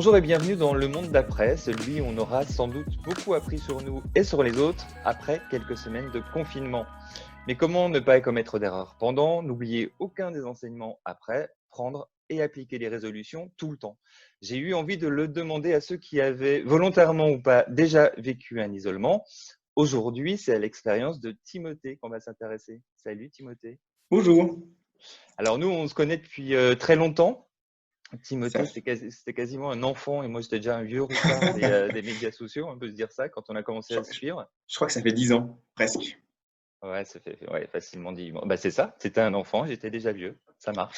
Bonjour et bienvenue dans le monde d'après, celui où on aura sans doute beaucoup appris sur nous et sur les autres après quelques semaines de confinement. Mais comment ne pas commettre d'erreurs pendant, n'oublier aucun des enseignements après, prendre et appliquer les résolutions tout le temps. J'ai eu envie de le demander à ceux qui avaient, volontairement ou pas, déjà vécu un isolement. Aujourd'hui, c'est à l'expérience de Timothée qu'on va s'intéresser. Salut Timothée. Bonjour. Alors nous, on se connaît depuis très longtemps. Ça, Timothée, c'était quasiment un enfant et moi, j'étais déjà un vieux roussard des médias sociaux, on peut se dire ça, quand on a commencé je, à se suivre. je crois que ça fait 10 ans, presque. Ouais, ça fait ouais, facilement dit. Bon, bah, c'est ça, c'était un enfant, j'étais déjà vieux, ça marche.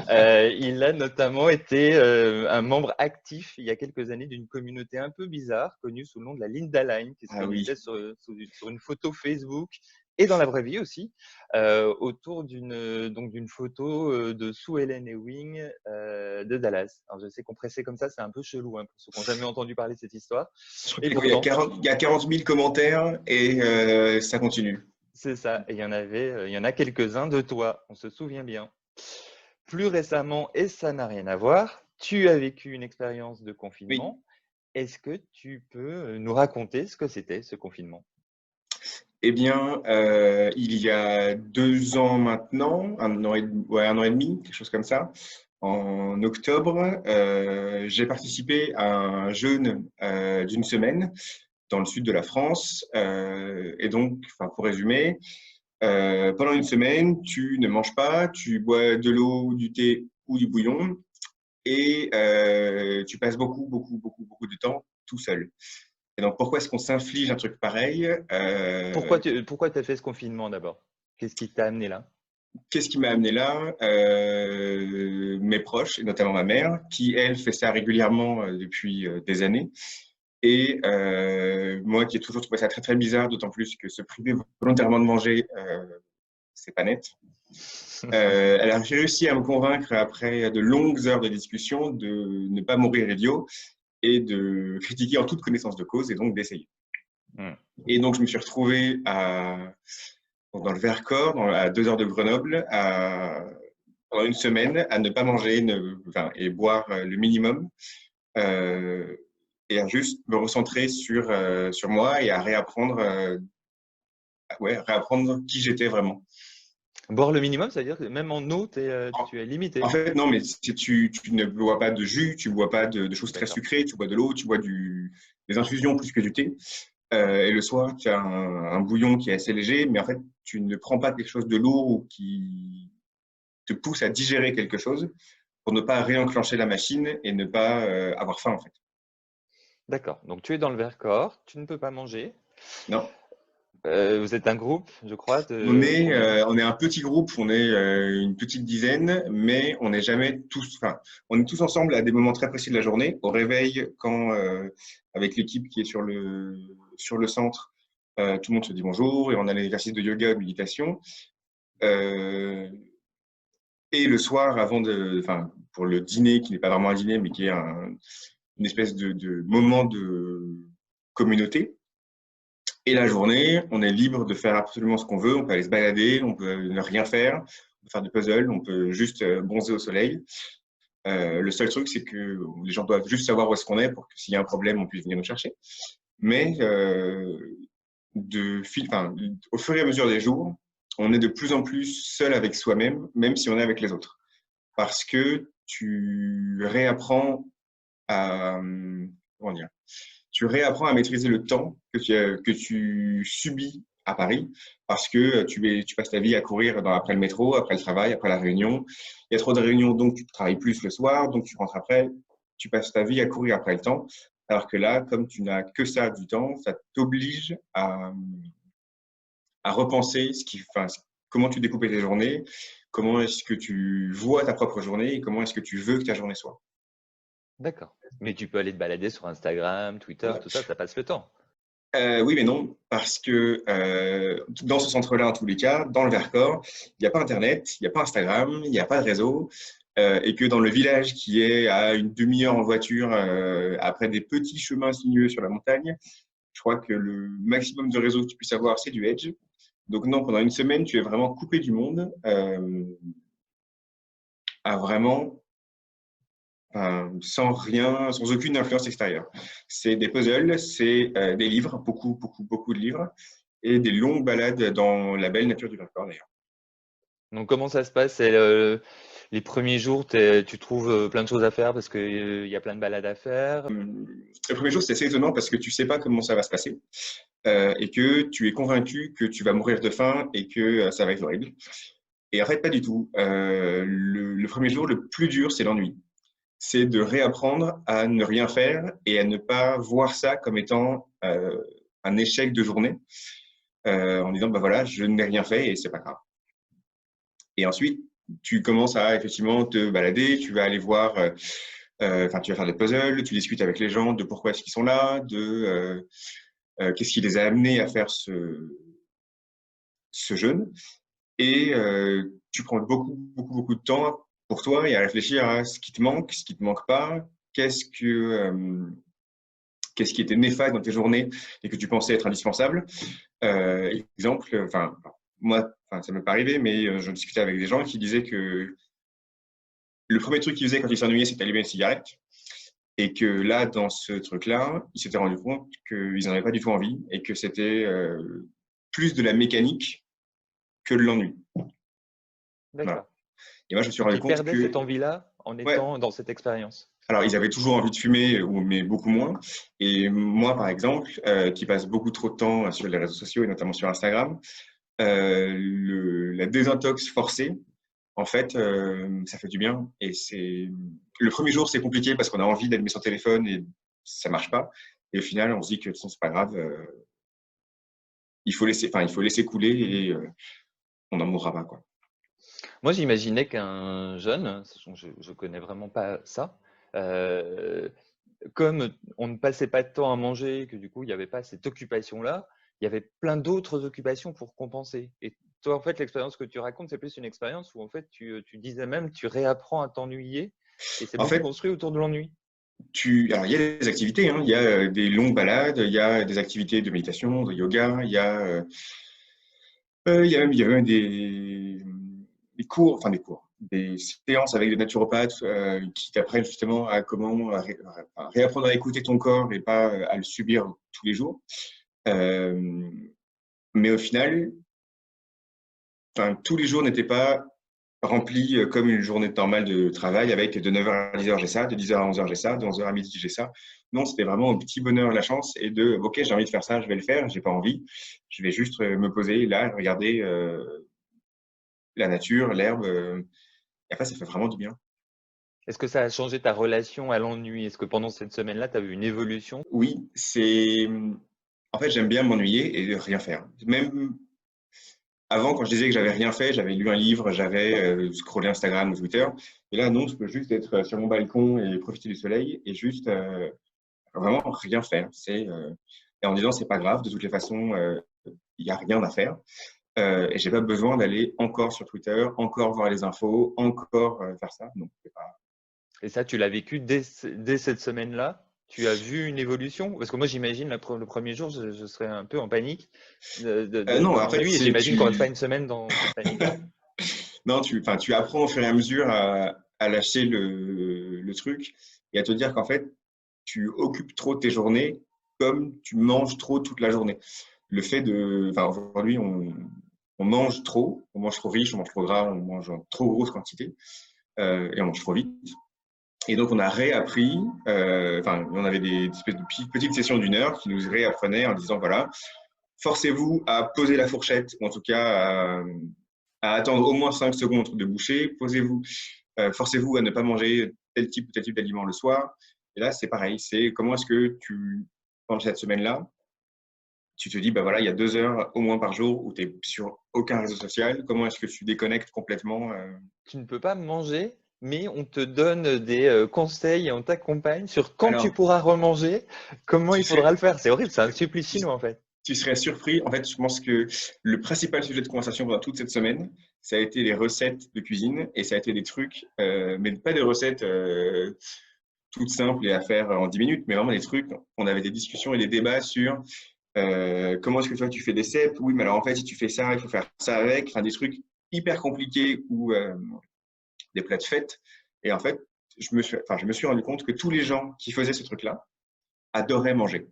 Il a notamment été un membre actif il y a quelques années d'une communauté un peu bizarre, connue sous le nom de la Linda Line, qui se Ah oui. réunissait sur une photo Facebook et dans la vraie vie aussi, autour donc d'une photo de Sue Ellen Ewing de Dallas. Alors je sais compressé comme ça, c'est un peu chelou hein, pour ceux qui n'ont jamais entendu parler de cette histoire. Je crois Et qu'il y a pourtant, 40, il y a 40 000 commentaires et ça continue. c'est ça. Et il y en a quelques-uns de toi, on se souvient bien. Plus récemment, et ça n'a rien à voir, tu as vécu une expérience de Oui. confinement. Est-ce que tu peux nous raconter ce que c'était ce confinement? Eh bien, il y a 2 ans maintenant, un an et demi, quelque chose comme ça, en octobre, j'ai participé à un jeûne d'une semaine dans le sud de la France. Et donc, enfin, pour résumer, pendant une semaine, tu ne manges pas, tu bois de l'eau, du thé ou du bouillon et tu passes beaucoup de temps tout seul. Et donc, pourquoi est-ce qu'on s'inflige un truc pareil? Pourquoi tu as fait ce confinement d'abord? Qu'est-ce qui t'a amené là? Qu'est-ce qui m'a amené là? Mes proches, et notamment ma mère, qui, elle, fait ça régulièrement depuis des années. Et moi, qui ai toujours trouvé ça très, très bizarre, d'autant plus que se priver volontairement de manger, c'est pas net. Elle a réussi à me convaincre, après de longues heures de discussion, de ne pas mourir idiot et de critiquer en toute connaissance de cause et donc d'essayer. Hmm. Et donc, je me suis retrouvé dans le Vercors, à 2 heures de Grenoble, pendant une semaine, à ne pas manger enfin, et boire le minimum, euh, et à juste me recentrer sur moi et à réapprendre qui j'étais vraiment. Boire le minimum, ça veut dire que même en eau, En, tu es en limité. fait, non, mais si tu ne bois pas de jus, tu ne bois pas de choses très D'accord. sucrées, tu bois de l'eau, tu bois des infusions plus que du thé. Et le soir, tu as un bouillon qui est assez léger, mais en fait, tu ne prends pas quelque chose de lourd ou qui te pousse à digérer quelque chose pour ne pas réenclencher la machine et ne pas avoir faim, en fait. D'accord. Donc tu es dans le Vercors, tu ne peux pas manger. Non. Vous êtes un groupe, je crois, On de est, combien? euh, on est un petit groupe, on est une petite dizaine, mais on n'est jamais tous, enfin, on est tous ensemble à des moments très précis de la journée. Au réveil, quand, avec l'équipe qui est sur le centre, tout le monde se dit bonjour et on a l'exercice de yoga ou de méditation. Euh, et le soir, enfin, pour le dîner, qui n'est pas vraiment un dîner, mais qui est une espèce de moment de communauté. Et la journée, on est libre de faire absolument ce qu'on veut. On peut aller se balader, on peut ne rien faire, on peut faire du puzzle, on peut juste bronzer au soleil. Le seul truc, c'est que les gens doivent juste savoir où est-ce qu'on est pour que s'il y a un problème, on puisse venir nous chercher. Mais enfin, au fur et à mesure des jours, on est de plus en plus seul avec soi-même, même si on est avec les autres. Parce que tu réapprends à, comment dire, tu réapprends à maîtriser le temps que tu subis à Paris parce que tu passes ta vie à courir après le métro, après le travail, après la réunion. Il y a trop de réunions, donc tu travailles plus le soir, donc tu rentres après. Tu passes ta vie à courir après le temps. Alors que là, comme tu n'as que ça du temps, ça t'oblige à repenser enfin, comment tu découpes tes journées, comment est-ce que tu vois ta propre journée et comment est-ce que tu veux que ta journée soit. D'accord. Mais tu peux aller te balader sur Instagram, Twitter, Voilà. tout ça passe le temps. Oui, mais non, parce que dans ce centre-là, en tous les cas, dans le Vercors, il n'y a pas Internet, il n'y a pas Instagram, il n'y a pas de réseau, et que dans le village qui est à une demi-heure en voiture, après des petits chemins sinueux sur la montagne, je crois que le maximum de réseau que tu puisses avoir, c'est du Edge. Donc non, pendant une semaine, tu es vraiment coupé du monde, à vraiment sans rien, sans aucune influence extérieure. C'est des puzzles, c'est des livres, beaucoup de livres, et des longues balades dans la belle nature du Vercors d'ailleurs. Donc, comment ça se passe? Les premiers jours, tu trouves plein de choses à faire parce qu'il y a plein de balades à faire. Le premier jour, c'est assez étonnant parce que tu sais pas comment ça va se passer et que tu es convaincu que tu vas mourir de faim et que ça va être horrible. Et en fait, pas du tout. Le premier jour, le plus dur, c'est l'ennui. C'est de réapprendre à ne rien faire et à ne pas voir ça comme étant un échec de journée en disant, bah voilà, je n'ai rien fait et c'est pas grave. Et ensuite, tu commences à effectivement te balader, tu vas aller voir, tu vas faire des puzzles, tu discutes avec les gens de pourquoi est-ce qu'ils sont là, de qu'est-ce qui les a amenés à faire ce jeûne. Et tu prends beaucoup de temps pour toi et à réfléchir à ce qui te manque pas, qu'est-ce qui était néfaste dans tes journées et que tu pensais être indispensable. Exemple, moi, ça m'est pas arrivé, mais je discutais avec des gens qui disaient que le premier truc qu'ils faisaient quand ils s'ennuyaient, c'était allumer une cigarette. Et que là, dans ce truc-là, ils s'étaient rendu compte qu'ils n'en avaient pas du tout envie et que c'était plus de la mécanique que de l'ennui. Voilà. D'accord. Et moi, je me suis Donc, rendu ils compte perdaient cette que, envie-là en ouais, étant dans cette expérience. alors ils avaient toujours envie de fumer, mais beaucoup moins. Et moi, par exemple, qui passe beaucoup trop de temps sur les réseaux sociaux et notamment sur Instagram, la désintox forcée, en fait, ça fait du bien. Et le premier jour, c'est compliqué parce qu'on a envie d'allumer son téléphone et ça marche pas. Et au final, on se dit que c'est pas grave, il faut laisser couler et on n'en mourra pas, quoi. Moi, j'imaginais qu'un jeune, sachant que je connais vraiment pas ça, euh, comme on ne passait pas de temps à manger, que du coup, il n'y avait pas cette occupation-là, il y avait plein d'autres occupations pour compenser. Et toi, en fait, l'expérience que tu racontes, c'est plus une expérience où, en fait, tu disais même, tu réapprends à t'ennuyer et c'est En beaucoup fait, construit autour de l'ennui. alors il y a des activités, hein, il y a des longues balades, il y a des activités de méditation, de yoga, il y a même des cours, des séances avec des naturopathes qui t'apprennent justement à comment réapprendre à écouter ton corps et pas à le subir tous les jours. Euh, mais au final, tous les jours n'étaient pas remplis comme une journée normale de travail avec de 9h à 10h j'ai ça, de 10h à 11h j'ai ça, de 11h à midi j'ai ça. Non, c'était vraiment un petit bonheur, la chance et de ok, j'ai envie de faire ça, je vais le faire, j'ai pas envie, je vais juste me poser là, regarder la nature, l'herbe, et après ça fait vraiment du bien. Est-ce que ça a changé ta relation à l'ennui? Est-ce que pendant cette semaine-là, tu as vu une évolution? Oui, en fait j'aime bien m'ennuyer et rien faire. Même avant, quand je disais que j'avais rien fait, j'avais lu un livre, j'avais scrollé Instagram ou Twitter. Et là, non, je peux juste être sur mon balcon et profiter du soleil et juste vraiment rien faire. Et en disant, c'est pas grave, de toutes les façons, il n'y a rien à faire. Et j'ai pas besoin d'aller encore sur Twitter, encore voir les infos, encore faire ça. Non, c'est pas. Et ça, tu l'as vécu dès cette semaine-là? Tu as vu une évolution? Parce que moi, j'imagine le premier jour, je serais un peu en panique Non, de en fait, m'ennuyer. Et j'imagine qu'on reste pas une semaine dans cette panique-là. non, tu apprends au fur et à mesure à lâcher le truc et à te dire qu'en fait, tu occupes trop tes journées comme tu manges trop toute la journée. Aujourd'hui, on mange trop, on mange trop riche, on mange trop gras, on mange en trop grosse quantité et on mange trop vite. Et donc, on a réappris, on avait des espèces de petites sessions d'1 heure qui nous réapprenaient en disant, voilà, forcez-vous à poser la fourchette, ou en tout cas à attendre au moins 5 secondes de boucher, forcez-vous à ne pas manger tel type ou tel type d'aliment le soir. Et là, c'est pareil, c'est comment est-ce que pendant cette semaine-là, tu te dis, bah voilà, il y a 2 heures au moins par jour où tu es sur aucun réseau social, comment est-ce que tu déconnectes complètement Tu ne peux pas manger, mais on te donne des conseils et on t'accompagne sur quand tu Alors, pourras remanger, comment tu il faudra serais, le faire. C'est horrible, c'est un supplice tu, chinois, en fait. tu serais surpris. En fait, je pense que le principal sujet de conversation pendant toute cette semaine, ça a été les recettes de cuisine et ça a été des trucs, mais pas des recettes toutes simples et à faire en 10 minutes, mais vraiment des trucs. On avait des discussions et des débats sur comment est-ce que toi tu fais des cèpes. Oui, mais alors en fait, si tu fais ça, il faut faire ça avec. Enfin, des trucs hyper compliqués ou des plats de fête. Et en fait, je me suis rendu compte que tous les gens qui faisaient ce truc-là adoraient manger.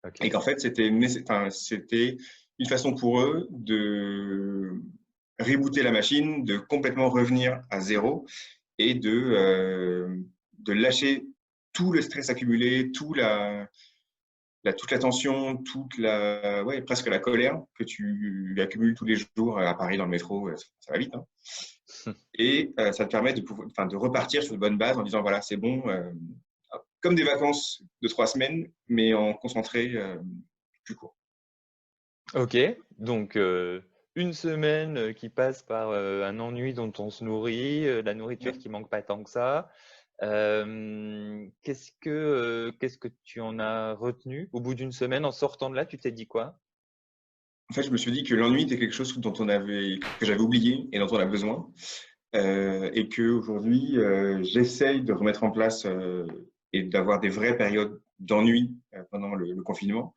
Et Ok. qu'en fait, c'était une façon pour eux de rebooter la machine, de complètement revenir à zéro et de lâcher tout le stress accumulé, toute la tension, ouais, presque la colère que tu accumules tous les jours à Paris dans le métro. Ça va vite, hein. Et ça te permet de repartir sur de bonnes bases en disant, voilà, c'est bon, comme des vacances de 3 semaines, mais en concentré plus court. Ok, donc une semaine qui passe par un ennui dont on se nourrit, la nourriture Ouais. qui manque pas tant que ça. Qu'est-ce que tu en as retenu au bout d'une semaine en sortant de là, tu t'es dit quoi? En fait, je me suis dit que l'ennui était quelque chose que j'avais oublié et dont on a besoin. Et qu'aujourd'hui, j'essaye de remettre en place et d'avoir des vraies périodes d'ennui pendant le confinement.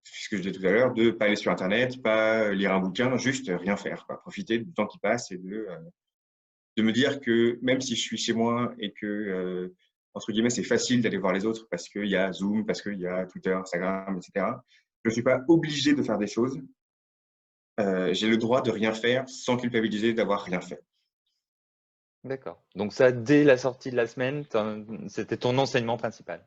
Ce que je disais tout à l'heure, de ne pas aller sur Internet, pas lire un bouquin, juste rien faire, quoi. Profiter du temps qui passe et de me dire que même si je suis chez moi et que, entre guillemets, c'est facile d'aller voir les autres parce qu'il y a Zoom, parce qu'il y a Twitter, Instagram, etc., je ne suis pas obligé de faire des choses. J'ai le droit de rien faire sans culpabiliser d'avoir rien fait. D'accord. Donc ça, dès la sortie de la semaine, c'était ton enseignement principal.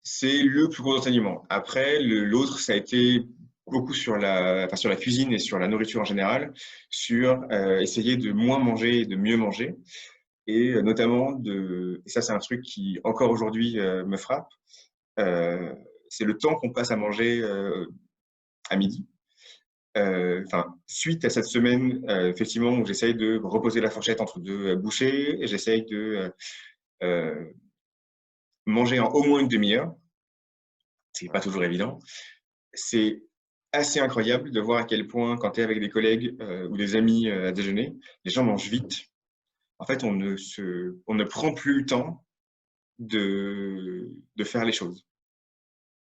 C'est le plus gros enseignement. Après, l'autre, ça a été beaucoup sur la cuisine et sur la nourriture en général, sur essayer de moins manger et de mieux manger. Et notamment, et ça c'est un truc qui encore aujourd'hui me frappe, euh, c'est le temps qu'on passe à manger à midi. Suite à cette semaine, effectivement, où j'essaye de reposer la fourchette entre deux bouchées, et j'essaye de euh, manger en au moins une demi-heure. C'est pas toujours évident. C'est assez incroyable de voir à quel point, quand tu es avec des collègues ou des amis à déjeuner, les gens mangent vite. En fait, on ne prend plus le temps de faire les choses.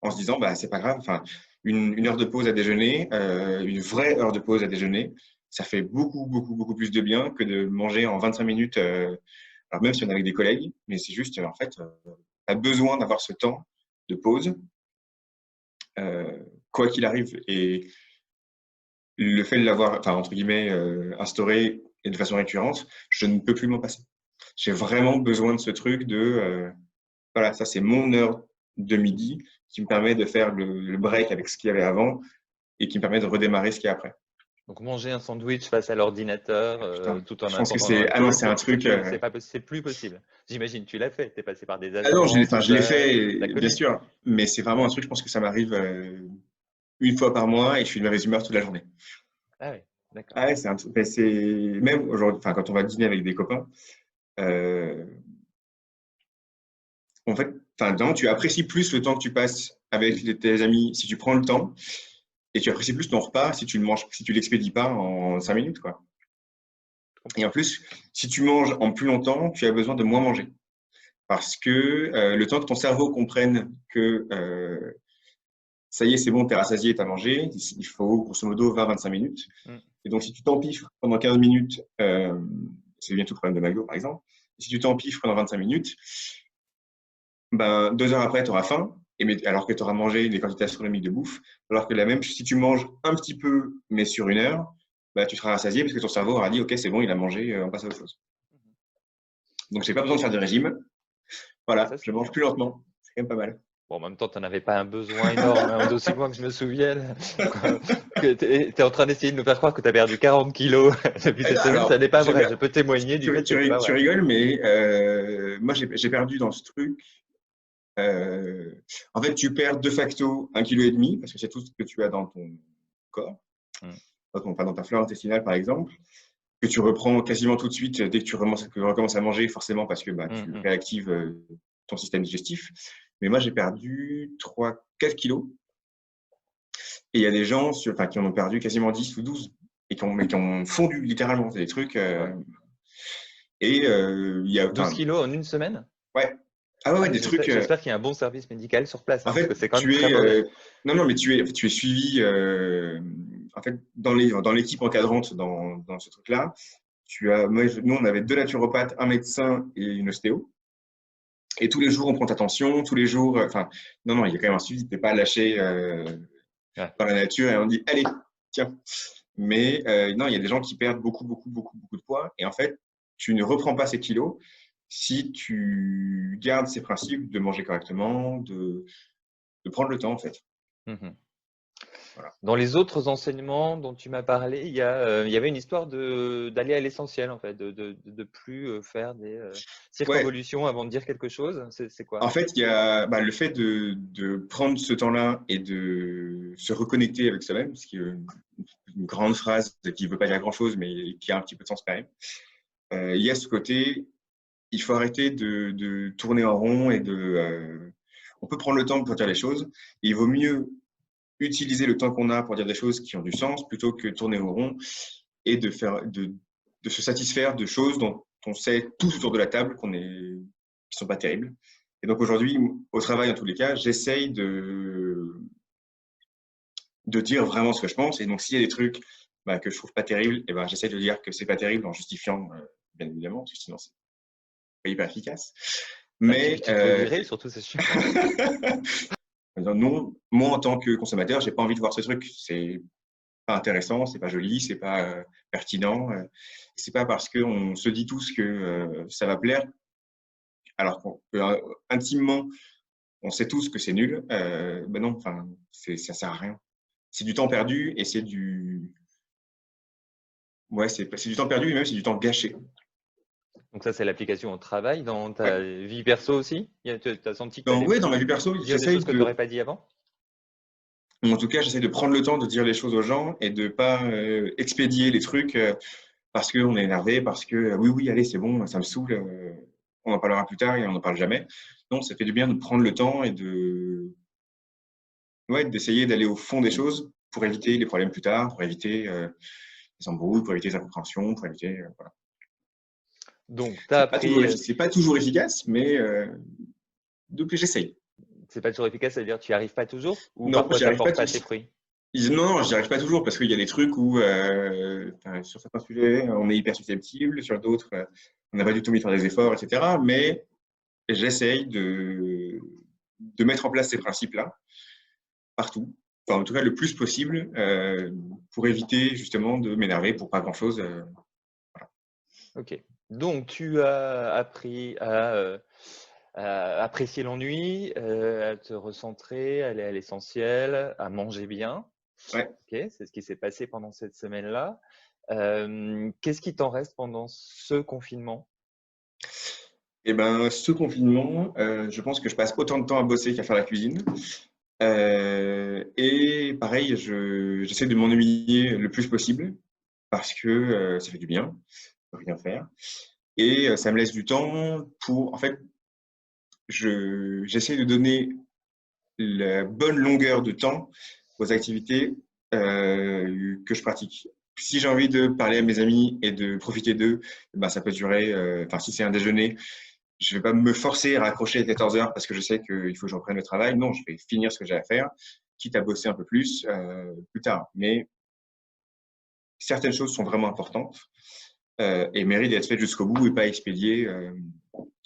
En se disant, bah, c'est pas grave, enfin, une heure de pause à déjeuner, une vraie heure de pause à déjeuner, ça fait beaucoup, beaucoup, beaucoup plus de bien que de manger en 25 minutes, alors même si on est avec des collègues, mais c'est juste, en fait, tu as besoin d'avoir ce temps de pause, euh, quoi qu'il arrive. Et le fait de l'avoir, enfin, entre guillemets, instauré et de façon récurrente, je ne peux plus m'en passer. J'ai vraiment besoin de ce truc voilà, ça c'est mon heure de midi qui me permet de faire le break avec ce qu'il y avait avant et qui me permet de redémarrer ce qu'il y a après. Donc manger un sandwich face à l'ordinateur Putain, tout en je pense que attendant dans c'est, la ah non, queue, c'est un truc, c'est plus possible. J'imagine tu l'as fait, tu es passé par des ah non, agences, je l'ai Uber, tu as fait, bien connu. sûr, mais c'est vraiment un truc, je pense que ça m'arrive une fois par mois et je suis de mauvaise humeur toute la journée. Ah oui, d'accord. Ah ouais, c'est un truc, mais c'est, même aujourd'hui, enfin, quand on va dîner avec des copains, euh, en fait, enfin, non, tu apprécies plus le temps que tu passes avec tes amis si tu prends le temps et tu apprécies plus ton repas si tu le manges, si tu l'expédies pas en 5 minutes, quoi. Je Et en comprends. plus, si tu manges en plus longtemps, tu as besoin de moins manger. Parce que le temps que ton cerveau comprenne que ça y est, c'est bon, t'es rassasié, t'as mangé, il faut grosso modo 20-25 minutes. Mm. Et donc, si tu t'empiffres pendant 15 minutes, c'est bientôt le problème de McDo, par exemple. Si tu t'empiffres pendant 25 minutes, ben, 2 heures après, tu auras faim, alors que tu auras mangé des quantités astronomiques de bouffe. Alors que si tu manges un petit peu, mais sur une heure, bah, tu seras rassasié parce que ton cerveau aura dit, OK, c'est bon, il a mangé, on passe à autre chose. Donc, j'ai pas besoin de faire de régime. Ça Voilà, je c'est mange bien. plus lentement. C'est quand même pas mal. Bon, en même temps, tu n'en avais pas un besoin énorme, hein, d'aussi loin que je me souvienne. Que tu es en train d'essayer de nous faire croire que tu as perdu 40 kilos depuis cette semaine. Ça Alors, n'est pas vrai. Je peux témoigner du fait que c'est pas tu vrai. rigoles, mais moi, j'ai perdu dans ce truc. En fait, tu perds de facto 1,5 kg parce que c'est tout ce que tu as dans ton corps, Mm. dans ta flore intestinale, par exemple, que tu reprends quasiment tout de suite dès que tu recommences à manger, forcément, parce que bah, Mm, tu mm. réactives ton système digestif. Mais moi, j'ai perdu 3-4 kilos. Et il y a des gens qui en ont perdu quasiment 10 ou 12 et mais qui ont fondu littéralement. C'est des trucs. Ouais. Et il y a. 12 Enfin, kilos en une semaine? ouais. Ah ouais, Ah, ouais, mais des trucs. j'espère qu'il y a un bon service médical sur place, hein, En parce que fait, c'est quand même très mauvais. non, non, mais tu es suivi. En fait, dans l'équipe encadrante dans ce truc-là, Nous, on avait 2 naturopathes, un médecin et une ostéo. Et tous les jours, on prend attention, tous les jours, enfin, non, il y a quand même un suivi, tu n'es pas lâché Ouais. dans la nature et on dit, allez, tiens. Mais non, il y a des gens qui perdent beaucoup, beaucoup, beaucoup, beaucoup de poids. Et en fait, tu ne reprends pas ces kilos si tu gardes ces principes de manger correctement, de prendre le temps, en fait. Mmh. Voilà. Dans les autres enseignements dont tu m'as parlé, il y avait une histoire d'aller à l'essentiel en fait, de plus, faire des, Ouais, circonvolutions avant de dire quelque chose. C'est en quoi? fait, il y a le fait de prendre ce temps-là et de se reconnecter avec soi-même, ce qui est une grande phrase qui ne veut pas dire grand-chose, mais qui a un petit peu de sens quand même. Il y a ce côté, il faut arrêter de tourner en rond on peut prendre le temps pour dire les choses. Et il vaut mieux utiliser le temps qu'on a pour dire des choses qui ont du sens plutôt que tourner au rond et de se satisfaire de choses dont on sait tous autour de la table qui sont pas terribles. Et donc aujourd'hui, au travail en tous les cas, j'essaye de dire vraiment ce que je pense. Et donc s'il y a des trucs que je trouve pas terribles, et ben j'essaie de dire que c'est pas terrible en justifiant, bien évidemment, parce que sinon c'est pas hyper efficace. Bah, Mais tu te fais virer surtout, c'est sûr. non, moi en tant que consommateur, j'ai pas envie de voir ce truc. C'est pas intéressant, c'est pas joli, c'est pas pertinent. C'est pas parce qu'on se dit tous que ça va plaire, alors qu'on peut intimement, on sait tous que c'est nul. Ben non, enfin, ça sert à rien. C'est du temps perdu et ouais, c'est du temps perdu et même c'est du temps gâché. Donc ça, c'est l'application au travail. Dans ta Ouais. vie perso aussi? Tu as senti que tu allais Ouais, dans ma vie plus perso, dire des choses que tu n'aurais pas dit avant? en tout cas, j'essaie de prendre le temps de dire les choses aux gens et de pas expédier les trucs parce qu'on est énervé, parce que oui, oui, allez, c'est bon, ça me saoule, on en parlera plus tard et on n'en parle jamais. Non, ça fait du bien de prendre le temps et ouais, d'essayer d'aller au fond des choses pour éviter les problèmes plus tard, pour éviter les embrouilles, pour éviter les incompréhensions, pour éviter. Voilà. Donc, tu as appris, C'est pas toujours efficace, mais donc j'essaye. c'est pas toujours efficace, ça veut dire que tu n'y arrives pas toujours? Ou Non, parfois j'y ça arrive pas porte pas tous. ses fruits? Non, j'y arrive pas toujours parce qu'il y a des trucs où, sur certains sujets, on est hyper susceptible, sur d'autres, on n'a pas du tout envie de faire des efforts, etc. Mais j'essaye de mettre en place ces principes-là partout, enfin, en tout cas le plus possible, pour éviter justement de m'énerver pour pas grand-chose. Voilà. OK. Donc tu as appris à apprécier l'ennui, à te recentrer, aller à l'essentiel, à manger bien. Ouais. OK, c'est ce qui s'est passé pendant cette semaine-là. Qu'est-ce qui t'en reste pendant ce confinement? Et ben, ce confinement, je pense que je passe autant de temps à bosser qu'à faire la cuisine. Et pareil, j'essaie de m'ennuyer le plus possible parce que ça fait du bien de rien faire. Et ça me laisse du temps pour, en fait, j'essaie de donner la bonne longueur de temps aux activités que je pratique. Si j'ai envie de parler à mes amis et de profiter d'eux, ben ça peut durer, enfin si c'est un déjeuner, je ne vais pas me forcer à raccrocher à 14 heures parce que je sais qu'il faut que je reprenne le travail. Non, je vais finir ce que j'ai à faire, quitte à bosser un peu plus tard. Mais certaines choses sont vraiment importantes et méritent d'être faites jusqu'au bout et pas expédiées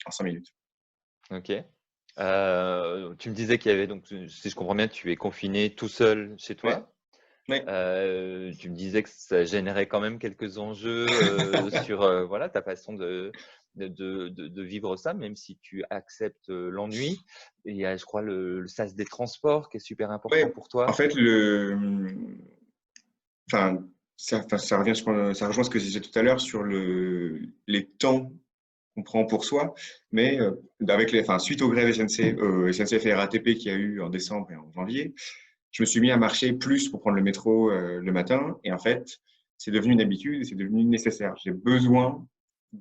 en 5 minutes. OK. Tu me disais qu'il y avait donc, si je comprends bien, tu es confiné tout seul chez Ouais, toi. ouais. Tu me disais que ça générait quand même quelques enjeux, sur, voilà, ta façon de vivre ça, même si tu acceptes, l'ennui. Et il y a, je crois, le sas des transports qui est super important Ouais. pour En toi. fait, enfin, ça revient ça rejoint ce que je disais tout à l'heure sur les temps qu'on prend pour soi, mais suite aux grèves SNCF et RATP qu'il y a eu en décembre et en janvier, je me suis mis à marcher plus pour prendre le métro le matin, et en fait, c'est devenu une habitude et c'est devenu nécessaire. J'ai besoin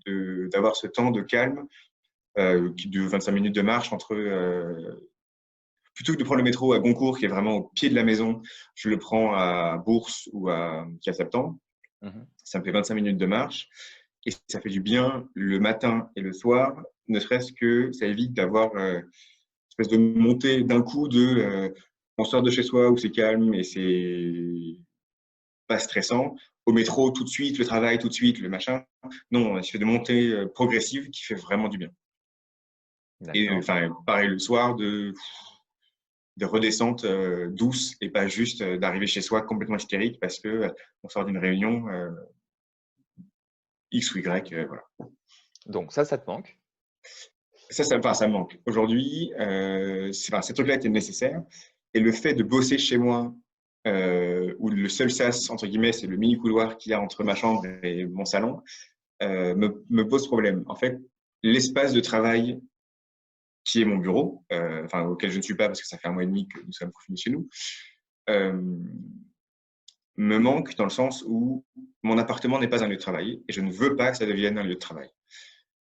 d'avoir ce temps de calme de 25 minutes de marche plutôt que de prendre le métro à Goncourt, qui est vraiment au pied de la maison, je le prends à Bourse ou à Septembre. Mmh. Ça me fait 25 minutes de marche et ça fait du bien le matin et le soir, ne serait-ce que ça évite d'avoir une espèce de montée d'un coup on sort de chez soi où c'est calme et c'est pas stressant. au métro tout de suite, le travail tout de suite, le machin. Non, on essaie de montée progressive qui fait vraiment du bien. Et D'accord. enfin, pareil le soir, de redescente douce et pas juste d'arriver chez soi complètement hystérique parce que on sort d'une réunion X ou Y. Voilà. Donc ça te manque. Enfin, ça me manque. Aujourd'hui, enfin, ces trucs-là étaient nécessaires. Et le fait de bosser chez moi, où le seul sas, entre guillemets, c'est le mini couloir qu'il y a entre ma chambre et mon salon, me pose problème. En fait, l'espace de travail qui est mon bureau, enfin, auquel je ne suis pas parce que ça fait 1 mois et demi que nous sommes confinés chez nous, euh, me manque dans le sens où mon appartement n'est pas un lieu de travail et je ne veux pas que ça devienne un lieu de travail.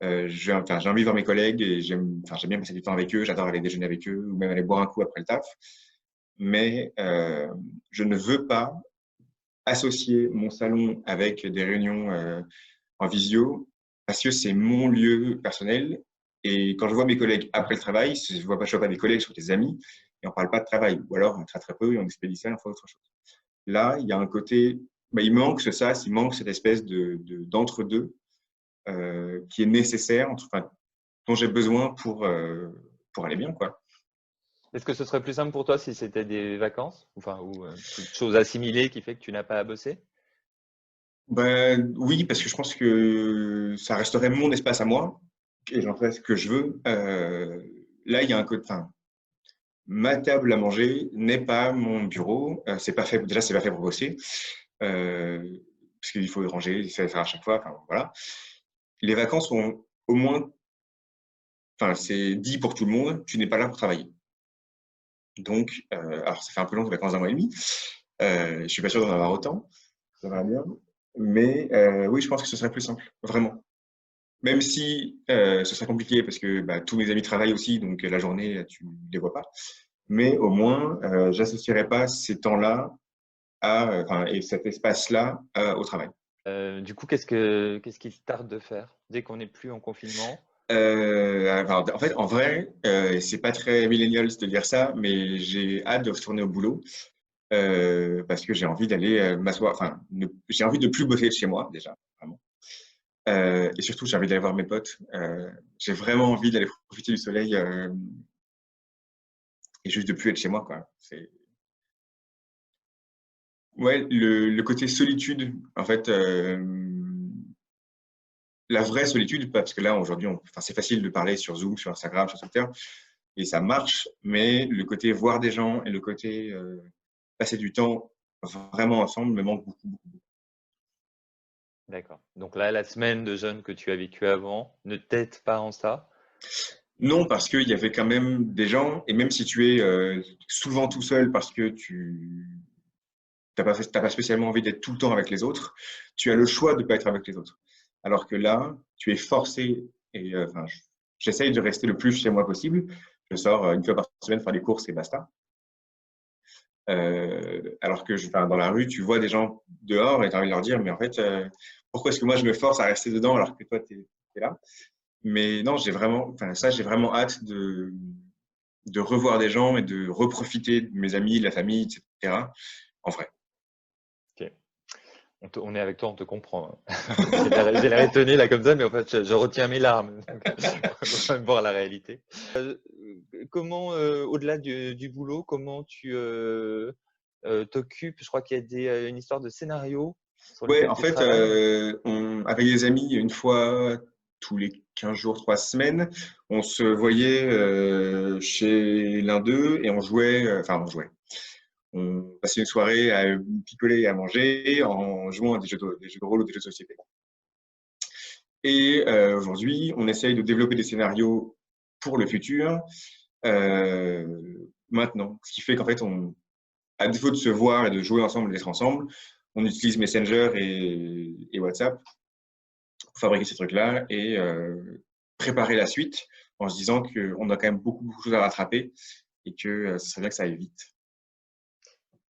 J'ai envie de voir mes collègues et j'aime bien passer du temps avec eux, j'adore aller déjeuner avec eux ou même aller boire un coup après le taf. Mais je ne veux pas associer mon salon avec des réunions en visio parce que c'est mon lieu personnel. Et quand je vois mes collègues après le travail, je ne vois pas des collègues, je vois des amis et on ne parle pas de travail. Ou alors très très peu et on expédie ça et on fait autre chose. Là, il y a un côté, il manque ce sas, il manque cette espèce d'entre-deux qui est nécessaire, enfin, dont j'ai besoin pour aller bien, quoi. Est-ce que ce serait plus simple pour toi si c'était des vacances, enfin, ou toute chose assimilée qui fait que tu n'as pas à bosser? Ben, oui, parce que je pense que ça resterait mon espace à moi et j'en ferai ce que je veux. Là, il y a un côté, enfin, ma table à manger n'est pas mon bureau. C'est pas fait, déjà, c'est pas fait pour bosser. Euh, Parce qu'il faut ranger, il faut faire à chaque fois. Enfin, voilà. Les vacances sont au moins, enfin, c'est dit pour tout le monde, tu n'es pas là pour travailler. Donc, alors ça fait un peu long de vacances d'1 mois et demi. Je suis pas sûr d'en avoir autant. Ça va bien. Mais oui, je pense que ce serait plus simple, vraiment. Même si ce serait compliqué parce que tous mes amis travaillent aussi, donc la journée, tu ne les vois pas. Mais au moins, j'associerais pas ces temps-là et cet espace-là au travail. Du coup, qu'est-ce qu'il te tarde de faire dès qu'on n'est plus en confinement? En fait, en vrai, c'est pas très millénial de dire ça, mais j'ai hâte de retourner au boulot parce que j'ai envie d'aller m'asseoir. Enfin, j'ai envie de plus bosser de chez moi déjà, vraiment. Et surtout, j'ai envie d'aller voir mes potes. J'ai vraiment envie d'aller profiter du soleil et juste de plus être chez moi, quoi. Ouais, le côté solitude, en fait, la vraie solitude, parce que là, aujourd'hui, enfin, c'est facile de parler sur Zoom, sur Instagram, sur Twitter, et ça marche, mais le côté voir des gens et le côté passer du temps vraiment ensemble me manque beaucoup, beaucoup. D'accord. Donc là, la semaine de jeûne que tu as vécue avant ne t'aide pas en ça? Non, parce qu'il y avait quand même des gens, et même si tu es souvent tout seul parce que tu t'as pas spécialement envie d'être tout le temps avec les autres, tu as le choix de ne pas être avec les autres. Alors que là, tu es forcé, et j'essaye de rester le plus chez moi possible. Je sors 1 fois par semaine faire des courses et basta. Alors que dans la rue, tu vois des gens dehors et tu as envie de leur dire, mais en fait, pourquoi est-ce que moi je me force à rester dedans alors que toi, tu es là? Mais non, j'ai vraiment hâte de revoir des gens et de reprofiter de mes amis, de la famille, etc. En vrai. Ok. On est avec toi, on te comprend, hein. J'ai l'air étonné là comme ça, mais en fait, je retiens mes larmes. Faut quand même voir la réalité. Comment, au-delà du boulot, comment tu t'occupes? Je crois qu'il y a une histoire de scénario sur Ouais, lequel en tu fait, travailles. avec des amis, une fois tous les 15 jours, 3 semaines, on se voyait chez l'un d'eux et on jouait, on passait une soirée à picoler et à manger en jouant à des jeux de rôle ou des jeux de société. Et aujourd'hui, on essaye de développer des scénarios pour le futur maintenant. Ce qui fait qu'en fait, à défaut de se voir et de jouer ensemble, d'être ensemble, on utilise Messenger et WhatsApp pour fabriquer ces trucs-là et préparer la suite en se disant qu'on a quand même beaucoup, beaucoup de choses à rattraper et que ce serait bien que ça aille vite.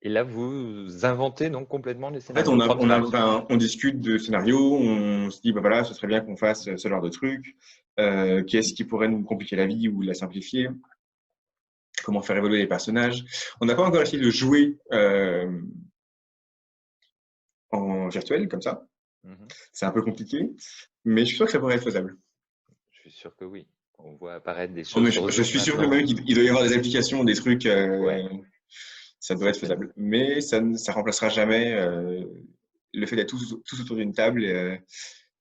Et là, vous inventez donc complètement les En fait, scénarios from scratch. on discute de scénarios, on se dit, voilà, ce serait bien qu'on fasse ce genre de truc. Qu'est-ce qui pourrait nous compliquer la vie ou la simplifier? Comment faire évoluer les personnages? On n'a pas encore essayé de jouer en virtuel, comme ça. Mhm. C'est un peu compliqué, mais je suis sûr que ça pourrait être faisable. Je suis sûr que oui. On voit apparaître des Oh, choses mais sur je Zoom suis sûr que même maintenant. qu'il doit y avoir des applications, des trucs, Ouais, ça doit être certainement. faisable. Mais ça remplacera jamais le fait d'être tous autour d'une table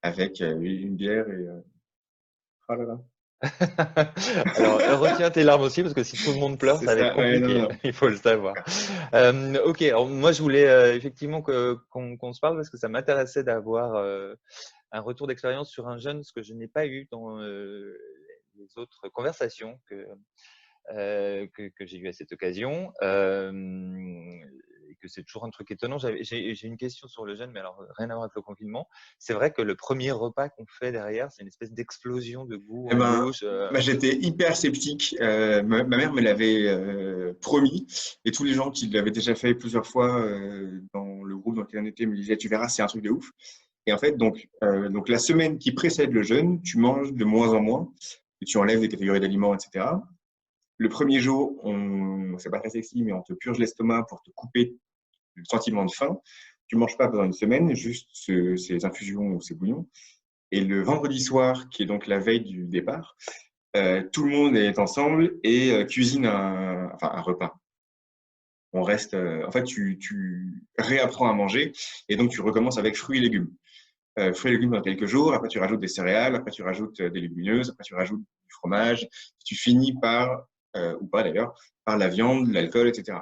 avec une bière et oh là là. Alors, retiens tes larmes aussi, parce que si tout le monde pleure, C'est ça va être ça, ouais, non, compliqué, non. il faut le savoir. Ok, alors moi je voulais effectivement qu'on se parle, parce que ça m'intéressait d'avoir un retour d'expérience sur un jeune, ce que je n'ai pas eu dans les autres conversations que j'ai eues à cette occasion. Et que c'est toujours un truc étonnant. J'ai une question sur le jeûne, mais alors rien à voir avec le confinement. C'est vrai que le premier repas qu'on fait derrière, c'est une espèce d'explosion de goût Eh en ben, bouche. j'étais hyper sceptique. Ma mère me l'avait promis, et tous les gens qui l'avaient déjà fait plusieurs fois dans le groupe dans lequel on était me disaient, tu verras, c'est un truc de ouf. Et en fait, donc la semaine qui précède le jeûne, tu manges de moins en moins, et tu enlèves des catégories d'aliments, etc. Le premier jour, c'est pas très sexy, mais on te purge l'estomac pour te couper le sentiment de faim. Tu manges pas pendant une semaine, juste ces infusions ou ces bouillons. Et le vendredi soir, qui est donc la veille du départ, tout le monde est ensemble et cuisine un repas. On reste, en fait, tu réapprends à manger et donc tu recommences avec fruits et légumes. Fruits et légumes dans quelques jours, après tu rajoutes des céréales, après tu rajoutes des légumineuses, après tu rajoutes du fromage, tu finis par, ou pas d'ailleurs, par la viande, l'alcool, etc.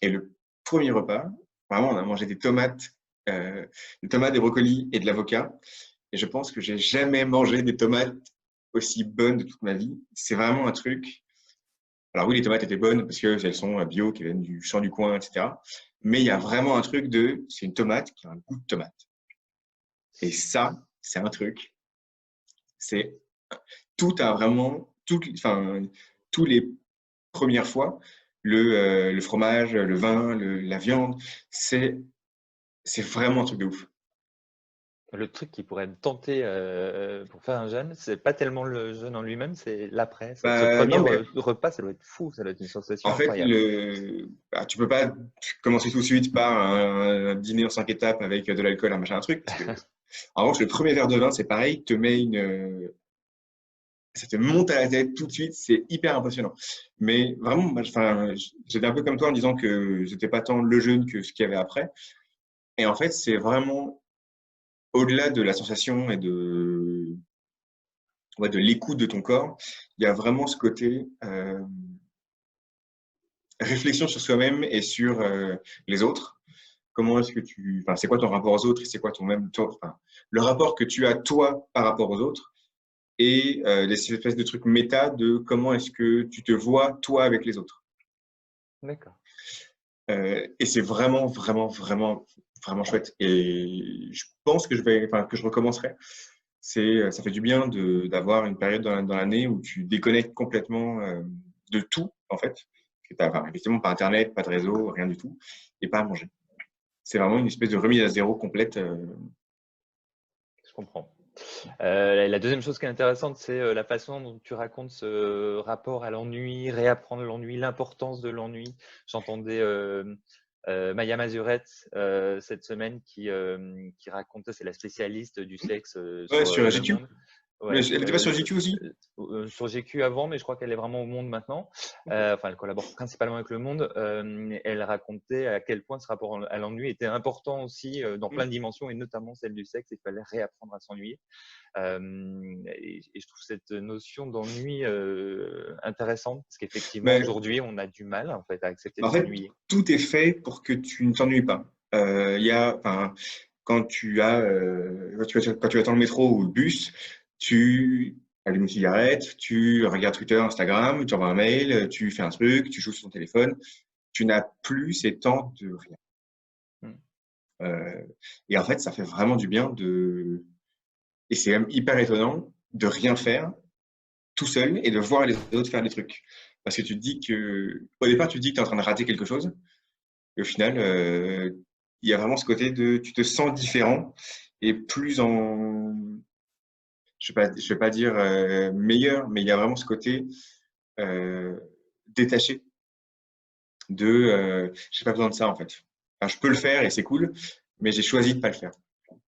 Et le premier repas, vraiment, on a mangé des tomates, des brocolis et de l'avocat. Et je pense que j'ai jamais mangé des tomates aussi bonnes de toute ma vie. C'est vraiment un truc. Alors oui, les tomates étaient bonnes parce qu'elles sont bio, qui viennent du champ du coin, etc. Mais il y a vraiment un truc c'est une tomate qui a un goût de tomate. Et ça, c'est un truc. C'est tout a vraiment, enfin, tous les premières fois, le fromage, le vin, la viande, c'est vraiment un truc de ouf. Le truc qui pourrait me tenter pour faire un jeûne, c'est pas tellement le jeûne en lui-même, c'est l'après. Ce Bah, premier non, mais repas, ça doit être fou, ça doit être une sensation en fait, incroyable. tu peux pas commencer tout de suite par un dîner en 5 étapes avec de l'alcool, un machin, un truc. Parce que, en revanche, le premier verre de vin, c'est pareil, ça te monte à la tête tout de suite, c'est hyper impressionnant. Mais vraiment, moi, enfin, j'étais un peu comme toi en disant que c'était pas tant le jeûne que ce qu'il y avait après. Et en fait, c'est vraiment au-delà de la sensation et ouais, de l'écoute de ton corps, il y a vraiment ce côté réflexion sur soi-même et sur les autres. Comment est-ce que enfin, c'est quoi ton rapport aux autres et c'est quoi enfin, le rapport que tu as toi par rapport aux autres et des espèces de trucs méta de comment est-ce que tu te vois toi avec les autres. D'accord. Et c'est vraiment, vraiment, vraiment, vraiment chouette. Et je pense que enfin, que je recommencerai. Ça fait du bien d'avoir une période dans l'année où tu déconnectes complètement de tout, en fait. Tu n'as enfin, effectivement pas Internet, pas de réseau, rien du tout, et pas à manger. C'est vraiment une espèce de remise à zéro complète. Je comprends. La deuxième chose qui est intéressante, c'est la façon dont tu racontes ce rapport à l'ennui, réapprendre l'ennui, l'importance de l'ennui. J'entendais Maya Mazurette cette semaine qui racontait, c'est la spécialiste du sexe Ouais, sur sur Le GQ. Monde. Mais Ouais, elle n'était pas sur GQ aussi? sur GQ avant, mais je crois qu'elle est vraiment au Monde maintenant. Enfin, elle collabore principalement avec Le Monde. Elle racontait à quel point ce rapport à l'ennui était important aussi dans plein de dimensions, et notamment celle du sexe. Il fallait réapprendre à s'ennuyer. Et je trouve cette notion d'ennui intéressante, parce qu'effectivement, Mais, aujourd'hui, on a du mal en fait à accepter de en fait, s'ennuyer. tout est fait pour que tu ne t'ennuies pas. Enfin, quand tu attends le métro ou le bus, tu allumes une cigarette, tu regardes Twitter, Instagram, tu envoies un mail, tu fais un truc, tu joues sur ton téléphone. Tu n'as plus ces temps de rien. Mm. Euh, et en fait, ça fait vraiment du bien et c'est même hyper étonnant de rien faire tout seul et de voir les autres faire des trucs. Parce que au départ, tu te dis que tu es en train de rater quelque chose. Et au final, il y a vraiment ce côté tu te sens différent et plus je vais pas dire meilleur, mais il y a vraiment ce côté euh, détaché j'ai pas besoin de ça en fait. Enfin, je peux le faire et c'est cool, mais j'ai choisi de pas le faire.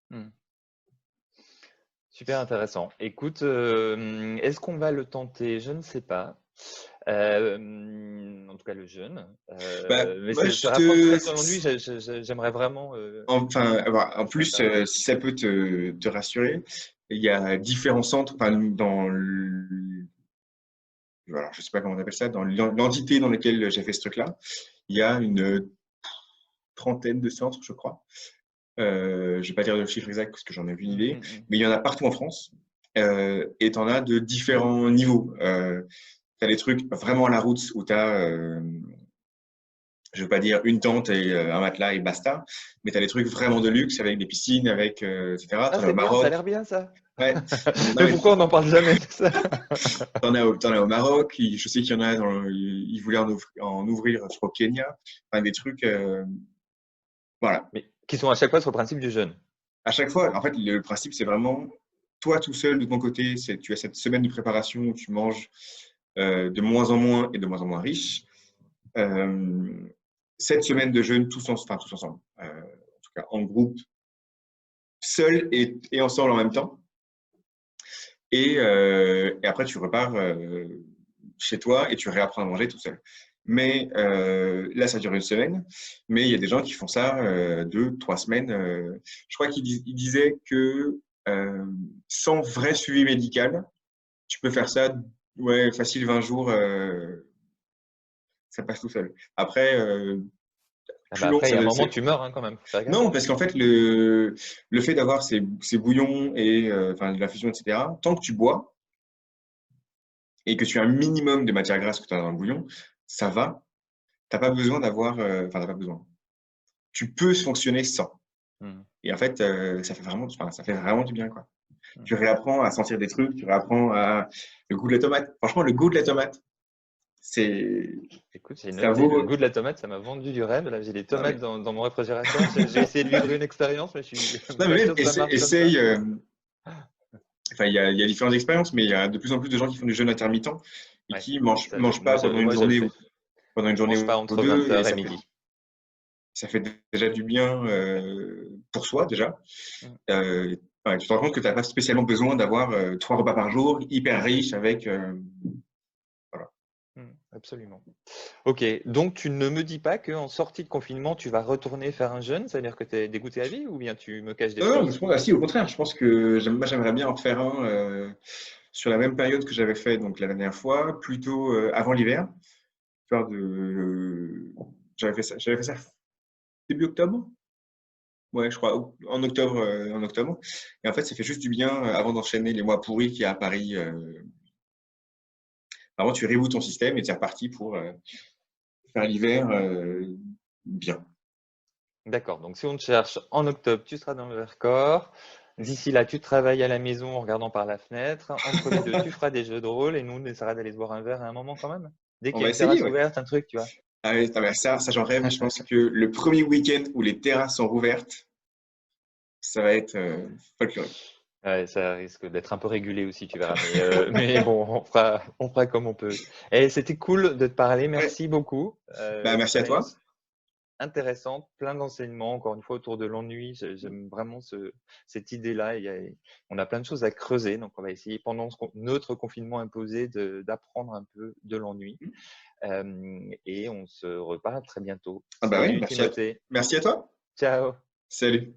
Hmm. Super intéressant. Écoute, est-ce qu'on va le tenter? Je ne sais pas. En tout cas, le jeûne. Bah, Mais moi, se rapprocherait de l'ennui, j'aimerais vraiment. enfin, en Ça plus, m'intéresse. si ça peut te rassurer, il y a différents centres, enfin, voilà, je sais pas comment on appelle ça, dans l'entité dans laquelle j'ai fait ce truc-là, il y a une trentaine de centres, je crois. Je vais pas dire le chiffre exact parce que j'en ai aucune Mm, idée, mm, mm. mais il y en a partout en France. Et tu en as de différents niveaux. Tu as des trucs vraiment à la route où tu as, je veux pas dire une tente et un matelas et basta, mais tu as des trucs vraiment de luxe avec des piscines, avec, etc. Ah, Tu en as c'est au bien, ça a Maroc. l'air bien ça. Ouais. Non, Mais mais pourquoi on n'en parle jamais de ça? t'en as au Maroc. Je sais qu'il y en a ils voulaient en ouvrir, je crois, au Kenya. Enfin, des trucs, voilà. Mais qui sont à chaque fois sur le principe du jeûne. À chaque fois, en fait, le principe, c'est vraiment toi tout seul de ton côté. Tu as cette semaine de préparation où tu manges de moins en moins et de moins en moins riche. Euh, cette semaine de jeûne tous ensemble, en tout cas en groupe, seul et ensemble en même temps. Et après, tu repars chez toi et tu réapprends à manger tout seul. Mais là, ça dure une semaine. Mais il y a des gens qui font ça 2, 3 semaines. Je crois qu'ils disaient que sans vrai suivi médical, tu peux faire ça, ouais, facile 20 jours, ça passe tout seul. Après, Ah bah plus long, après, il y a un moment, tu meurs hein, quand même. Faut faire gaffe. non, parce qu'en fait, le fait d'avoir ces bouillons et enfin, de l'infusion, etc., tant que tu bois, et que tu as un minimum de matière grasse que tu as dans le bouillon, ça va. T'as pas besoin d'avoir, enfin, t'as pas besoin. Tu peux fonctionner sans. Hmm, Et en fait, ça fait vraiment du bien, quoi. hmm. Tu réapprends à sentir des trucs, tu réapprends à le goût de la tomate. Franchement, le goût de la tomate, c'est, Écoute, j'ai ça noté le vaut. goût de la tomate, ça m'a vendu du rêve. Là, j'ai des Non tomates mais, dans mon réfrigérateur. J'ai essayé de vivre une expérience, mais je suis non, mais pas même, sûr que ça marche comme ça. essaye. Enfin, il y a différentes expériences, mais il y a de plus en plus de gens qui font du jeûne intermittent et Ouais, qui ça, mangent pas moi, je le fais. pendant une Je journée mange pas ou entre deux, et 20 h et midi. ça fait déjà du bien pour soi déjà. Hmm, Ouais, tu te rends compte que tu n'as pas spécialement besoin d'avoir 3 repas par jour, hyper riches avec. Voilà. absolument. Ok, donc tu ne me dis pas qu'en sortie de confinement, tu vas retourner faire un jeûne, c'est-à-dire que tu es dégoûté à vie ou bien tu me caches des Non, non, mais choses? ah, si, au contraire, je pense que moi, j'aimerais bien en faire un sur la même période que j'avais fait donc la dernière fois, plutôt avant l'hiver. Histoire j'avais fait ça début octobre. Ouais, je crois, en octobre, en octobre. Et en fait, ça fait juste du bien avant d'enchaîner les mois pourris qu'il y a à Paris. Vraiment, tu rebootes ton système et tu es reparti pour faire l'hiver bien. D'accord, donc si on te cherche en octobre, tu seras dans le Vercors. D'ici là, tu travailles à la maison en regardant par la fenêtre. Entre les deux, tu feras des jeux de rôle et nous, on essaiera d'aller se boire un verre à un moment quand même. Dès On qu'il y a va une essayer, terrasse ouais. ouverte, un truc, tu vois. Ah ouais, putain, mais ça j'en rêve. Je pense que le premier week-end où les terrasses sont rouvertes, ça va être folklorique. Ouais, ça risque d'être un peu régulé aussi, tu verras. Mais bon, on fera comme on peut. Et c'était cool de te parler. Ouais, Merci beaucoup. bah, merci à toi. Expérience intéressante, plein d'enseignements, encore une fois, autour de l'ennui. J'aime vraiment cette idée-là. On a plein de choses à creuser. Donc, on va essayer, pendant notre confinement imposé, d'apprendre un peu de l'ennui. Et on se reparle très bientôt. Ah bah ouais, Salut Timothée. merci à toi. Ciao. Salut.